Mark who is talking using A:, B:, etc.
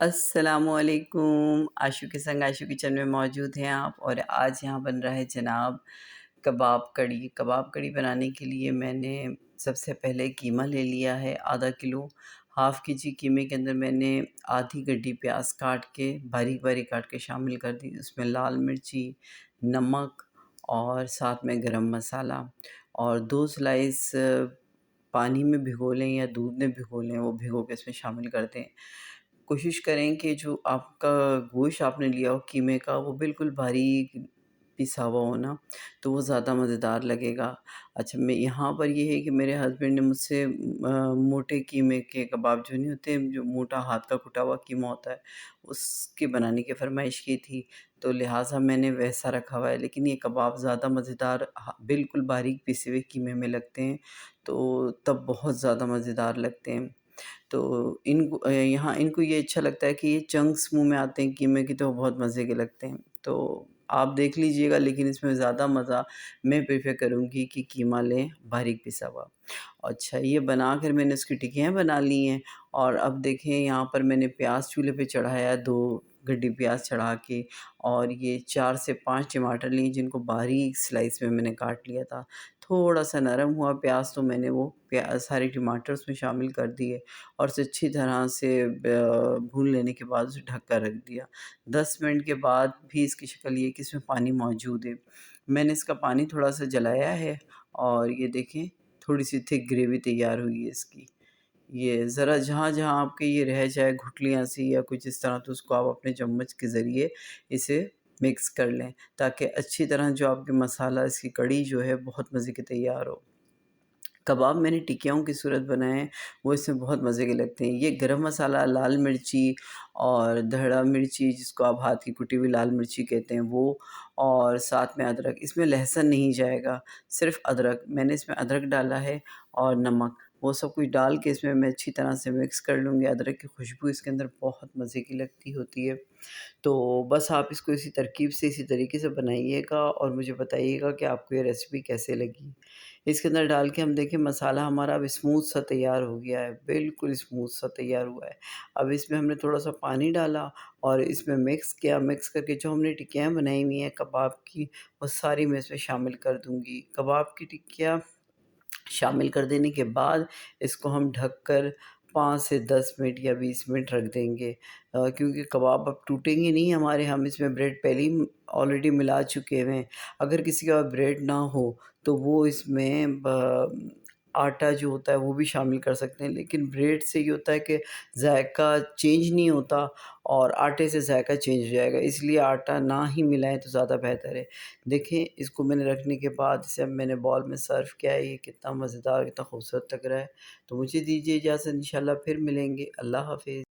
A: अस्सलामुअलैकुम। आशू के संग आशू किचन में मौजूद हैं आप और आज यहाँ बन रहा है जनाब कबाब कड़ी। कबाब कड़ी बनाने के लिए मैंने सबसे पहले कीमा ले लिया है आधा किलो। हाफ़ केजी कीमे के अंदर मैंने आधी गड्डी प्याज काट के बारीक बारीक काट के शामिल कर दी। उसमें लाल मिर्ची, नमक और साथ में गरम मसाला और 2 स्लाइस पानी में भिगो लें या दूध में भिगो लें, वो भिगो के इसमें शामिल कर दें। कोशिश करें कि जो आपका गोश्त आपने लिया हो कीमे का वो बिल्कुल बारीक पिसा हुआ हो ना, तो वो ज़्यादा मज़ेदार लगेगा। अच्छा, मैं यहाँ पर ये है कि मेरे हस्बैंड ने मुझसे मोटे कीमे के कबाब जो नहीं होते, जो मोटा हाथ का कुटा हुआ कीमा होता है, उसकी बनाने की फ़रमाइश की थी, तो लिहाज़ा मैंने वैसा रखा हुआ है। लेकिन ये कबाब ज़्यादा मज़ेदार बिल्कुल बारीक पिसे हुए कीमे में लगते हैं, तो तब बहुत ज़्यादा मज़ेदार लगते हैं। तो यहाँ इनको ये अच्छा लगता है कि ये चंक्स मुँह में आते हैं कीमे के, तो वो बहुत मज़े के लगते हैं। तो आप देख लीजिएगा, लेकिन इसमें ज़्यादा मज़ा मैं प्रेफ़र करूँगी कि कीमा लें बारीक पिसा हुआ। अच्छा, ये बनाकर मैंने उसकी टिक्कियाँ बना ली हैं और अब देखें यहाँ पर मैंने प्याज़ चूल्हे पे चढ़ाया है, 2 गड्डी प्याज़ चढ़ा के और ये 4 से 5 टमाटर लिए जिनको बारीक स्लाइस में मैंने काट लिया था। थोड़ा-सा नरम हुआ प्याज़ तो मैंने वो सारे टमाटर उसमें शामिल कर दिए और उसे अच्छी तरह से भून लेने के बाद उसे ढक कर रख दिया। 10 मिनट के बाद भी इसकी शक्ल ये है कि इसमें पानी मौजूद है। मैंने इसका पानी थोड़ा-सा जलाया है और ये देखें थोड़ी-सी थिक ग्रेवी तैयार हुई है इसकी। ये ज़रा जहाँ-जहाँ आपके ये रह जाए गुठलियाँ सी या कुछ इस तरह, तो उसको आप अपने चम्मच के ज़रिए इसे मिक्स कर लें, ताकि अच्छी तरह जो आपके मसाला इसकी कड़ी जो है बहुत मज़े की तैयार हो। कबाब मैंने टिकियाओं की सूरत बनाए हैं, वो इसमें बहुत मज़े के लगते हैं। ये गरम मसाला, लाल मिर्ची और धड़ा मिर्ची जिसको आप हाथ की कुटी हुई लाल मिर्ची कहते हैं वो, और साथ में अदरक। इसमें लहसुन नहीं जाएगा, सिर्फ़ अदरक। मैंने इसमें अदरक डाला है और नमक। वो सब कुछ डाल के इसमें मैं अच्छी तरह से मिक्स कर लूँगी। अदरक की खुशबू इसके अंदर बहुत मज़े की लगती होती है। तो बस आप इसको इसी तरकीब से, इसी तरीके से बनाइएगा और मुझे बताइएगा कि आपको ये रेसिपी कैसे लगी। इसके अंदर डाल के हम देखें मसाला हमारा अब स्मूथ सा तैयार हो गया है, बिल्कुल स्मूथ सा तैयार हुआ है। अब इसमें हमने थोड़ा-सा पानी डाला और इसमें मिक्स किया, मिक्स करके जो हमने टिक्कियाँ बनाई हुई हैं कबाब की, वो सारी मैं इसमें शामिल कर दूँगी। कबाब की टिक्कियाँ शामिल कर देने के बाद इसको हम ढककर 5 से 10 मिनट या 20 मिनट रख देंगे, क्योंकि कबाब अब टूटेंगे नहीं हमारे, हम इसमें ब्रेड पहले ही ऑलरेडी मिला चुके हुए हैं। अगर किसी के पास ब्रेड ना हो तो वो इसमें आटा जो होता है वो भी शामिल कर सकते हैं, लेकिन ब्रेड से ये होता है कि जायका चेंज नहीं होता और आटे से जायका चेंज हो जाएगा, इसलिए आटा ना ही मिलाएं तो ज़्यादा बेहतर है। देखें, इसको मैंने रखने के बाद इसे अब मैंने बाउल में सर्व किया है। ये कितना मज़ेदार, कितना खूबसूरत लग रहा है। तो मुझे दीजिए इजाज़त, इंशाल्लाह फिर मिलेंगे। अल्लाह हाफ़िज़।